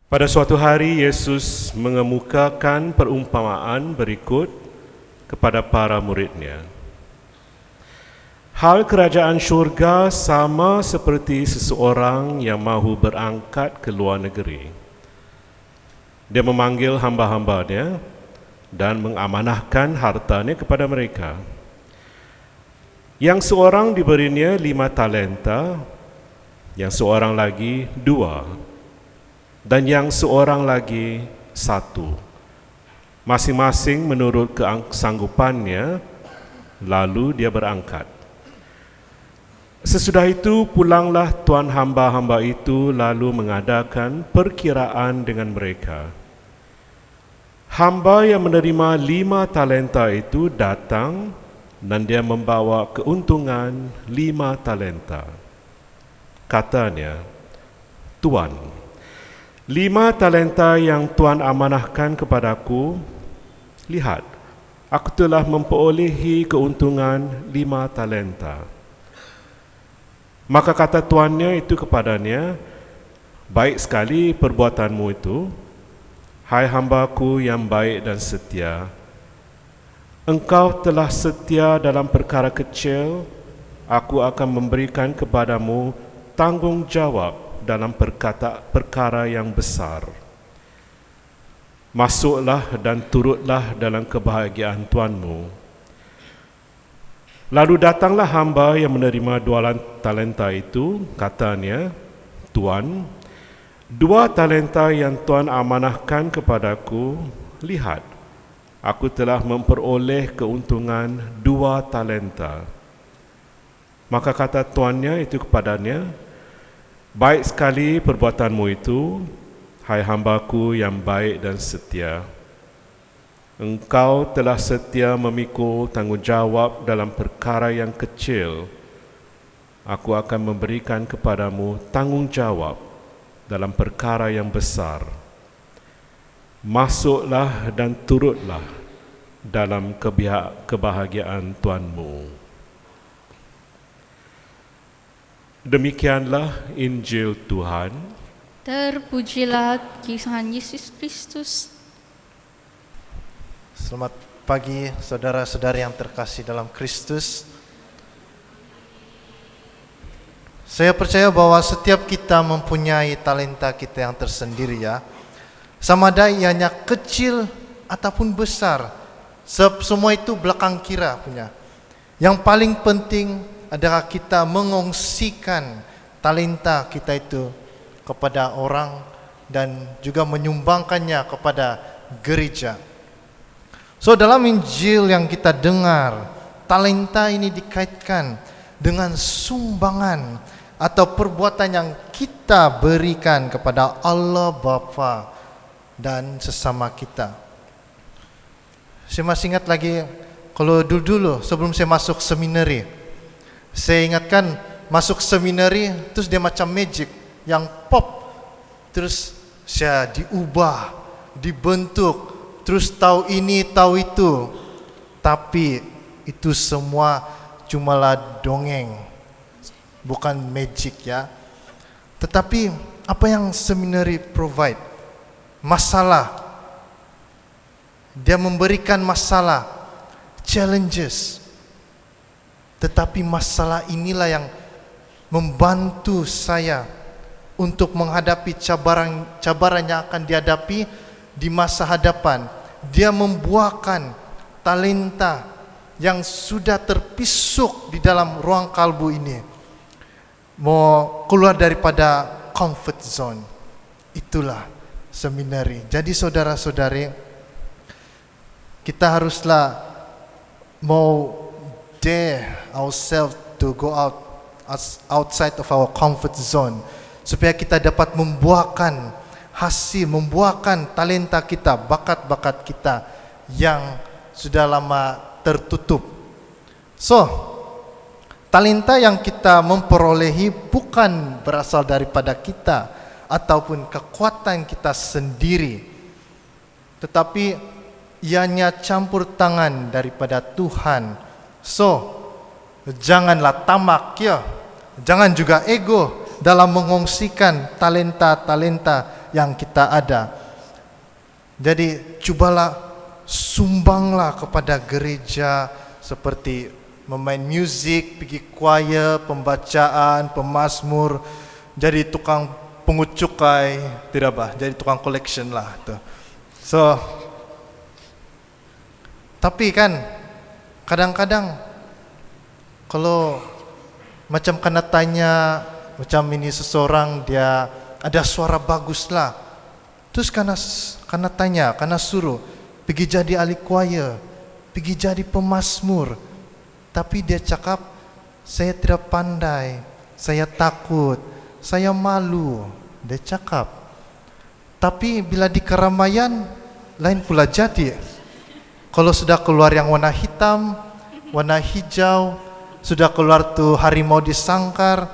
Pada suatu hari, Yesus mengemukakan perumpamaan berikut kepada para murid-Nya. Hal kerajaan syurga sama seperti seseorang yang mahu berangkat ke luar negeri. Dia memanggil hamba-hambanya dan mengamanahkan hartanya kepada mereka. Yang seorang diberinya 5 talenta, yang seorang lagi 2, dan yang seorang lagi 1, masing-masing menurut kesanggupannya. Lalu dia berangkat. Sesudah itu pulanglah tuan hamba-hamba itu lalu mengadakan perkiraan dengan mereka. Hamba yang menerima 5 talenta itu datang dan dia membawa keuntungan 5 talenta. Katanya, "Tuan, 5 talenta yang Tuan amanahkan kepadaku, lihat, aku telah memperolehi keuntungan 5 talenta. Maka kata tuannya itu kepadanya, baik sekali perbuatanmu itu, hai hambaku yang baik dan setia. Engkau telah setia dalam perkara kecil, aku akan memberikan kepadamu tanggungjawab dalam perkara yang besar. Masuklah dan turutlah dalam kebahagiaan tuanmu." Lalu datanglah hamba yang menerima 2 talenta itu, katanya, "Tuan, 2 talenta yang Tuan amanahkan kepadaku, lihat, aku telah memperoleh keuntungan 2 talenta. Maka kata tuannya itu kepadanya, baik sekali perbuatanmu itu, hai hambaku yang baik dan setia. Engkau telah setia memikul tanggungjawab dalam perkara yang kecil. Aku akan memberikan kepadamu tanggungjawab dalam perkara yang besar. Masuklah dan turutlah dalam kebahagiaan Tuanmu." Demikianlah Injil Tuhan. Terpujilah Tuhan Yesus Kristus. Selamat pagi saudara-saudari yang terkasih dalam Kristus. Saya percaya bahwa setiap kita mempunyai talenta kita yang tersendiri ya. Sama ada ianya kecil ataupun besar. Semua itu belakang kira punya. Yang paling penting adalah kita mengongsikan talenta kita itu kepada orang dan juga menyumbangkannya kepada gereja. So dalam Injil yang kita dengar, talenta ini dikaitkan dengan sumbangan atau perbuatan yang kita berikan kepada Allah Bapa dan sesama kita. Saya masih ingat lagi kalau dulu sebelum saya masuk seminari, saya ingatkan masuk seminari terus dia macam magic yang pop, terus saya diubah, dibentuk, terus tahu ini, tahu itu. Tapi itu semua cumalah dongeng, bukan magic ya. Tetapi apa yang seminari provide? Masalah. Dia memberikan masalah, challenges. Tetapi masalah inilah yang membantu saya untuk menghadapi cabaran yang akan dihadapi di masa hadapan. Dia membuahkan talenta yang sudah terpisuk di dalam ruang kalbu ini. Mau keluar daripada comfort zone. Itulah seminari. Jadi saudara-saudari, kita haruslah mau dare ourselves to go outside of our comfort zone, supaya kita dapat membuahkan hasil, membuahkan talenta kita, bakat-bakat kita yang sudah lama tertutup. So, talenta yang kita memperolehi bukan berasal daripada kita ataupun kekuatan kita sendiri, tetapi ianya campur tangan daripada Tuhan. So, janganlah tamak ya, jangan juga ego dalam mengongsikan talenta-talenta yang kita ada. Jadi cobalah sumbanglah kepada gereja seperti memain musik, pergi choir, pembacaan, pemazmur, jadi tukang pungut cukai, tidak bah, jadi tukang collection lah tuh. So, tapi kan kadang-kadang kalau macam kena tanya, macam ini seseorang dia ada suara bagus lah, terus karena tanya, karena suruh pergi jadi ahli choir, pergi jadi pemazmur, tapi dia cakap saya tidak pandai, saya takut, saya malu, dia cakap. Tapi bila di keramaian lain pula jadi. Kalau sudah keluar yang warna hitam, warna hijau, sudah keluar tuh harimau di sangkar,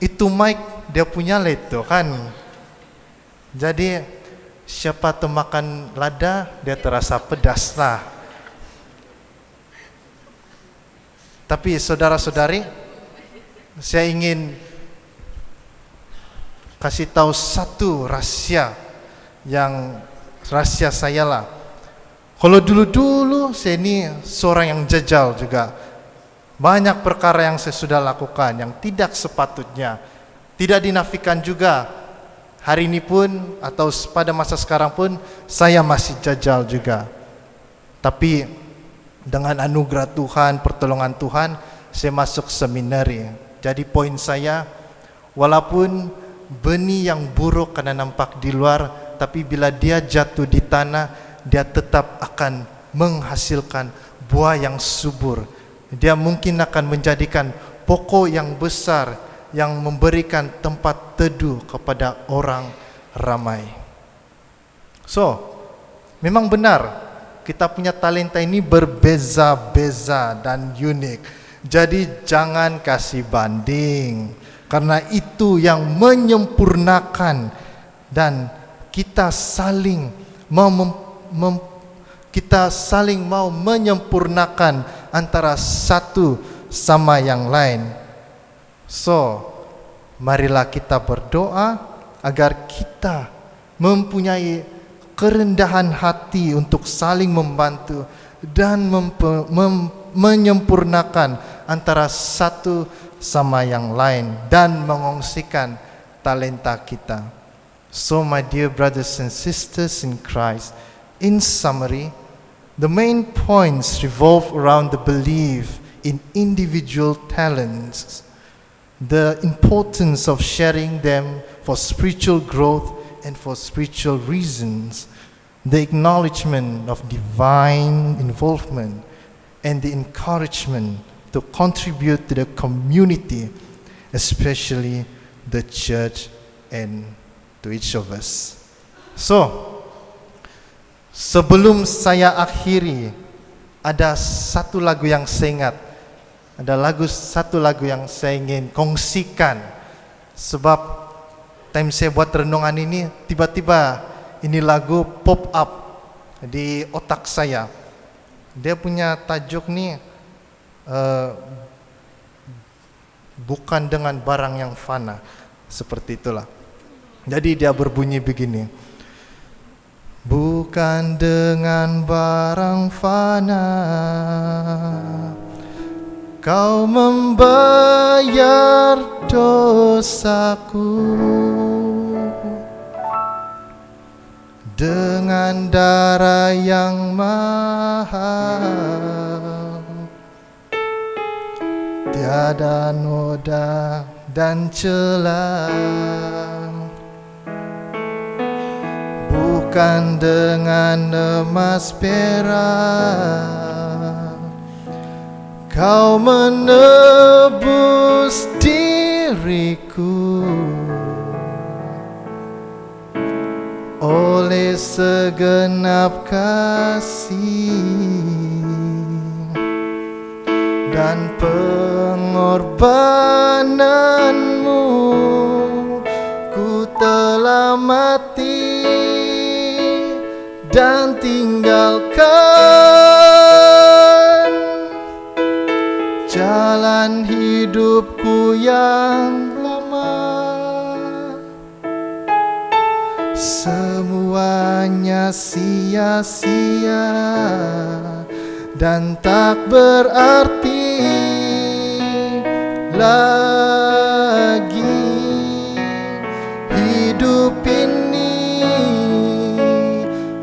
itu mic dia punya lah itu kan. Jadi siapa termakan lada dia terasa pedas lah. Tapi saudara-saudari, saya ingin kasih tahu satu rahasia, yang rahasia saya lah. Kalau dulu-dulu saya ini seorang yang jajal juga. Banyak perkara yang saya sudah lakukan yang tidak sepatutnya. Tidak dinafikan juga. Hari ini pun atau pada masa sekarang pun saya masih jajal juga. Tapi dengan anugerah Tuhan, pertolongan Tuhan, saya masuk seminari. Jadi poin saya, walaupun benih yang buruk karena nampak di luar, tapi bila dia jatuh di tanah, dia tetap akan menghasilkan buah yang subur. Dia mungkin akan menjadikan pokok yang besar yang memberikan tempat teduh kepada orang ramai. So, memang benar kita punya talenta ini berbeza-beza dan unik. Jadi jangan kasih banding, karena itu yang menyempurnakan, dan kita saling mau menyempurnakan antara satu sama yang lain. So, marilah kita berdoa agar kita mempunyai kerendahan hati untuk saling membantu dan menyempurnakan antara satu sama yang lain dan mengongsikan talenta kita. So my dear brothers and sisters in Christ, in summary, the main points revolve around the belief in individual talents, the importance of sharing them for spiritual growth and for spiritual reasons, the acknowledgement of divine involvement, and the encouragement to contribute to the community, especially the church and to each of us. So, sebelum saya akhiri, ada satu lagu yang saya ingat. Satu lagu yang saya ingin kongsikan. Sebab time saya buat renungan ini, tiba-tiba ini lagu pop up di otak saya. Dia punya tajuk nih, bukan dengan barang yang fana. Seperti itulah. Jadi dia berbunyi begini. Bukan dengan barang fana Kau membayar dosaku, dengan darah yang mahal, tiada noda dan celah. Bukan dengan emas perak Kau menebus diriku, oleh segenap kasih dan pengorbananmu, ku telah mati dan tinggalkan jalan hidupku yang lama. semuanya sia-sia dan tak berarti lagi. Hidup ini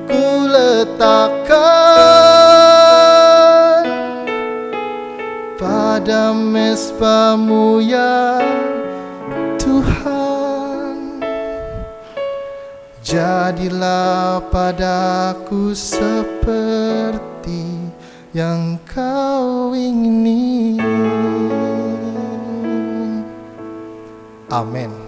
ku letakkan pada mezbah-Mu ya Tuhan. Jadilah padaku seperti yang Kau ingini. Amin.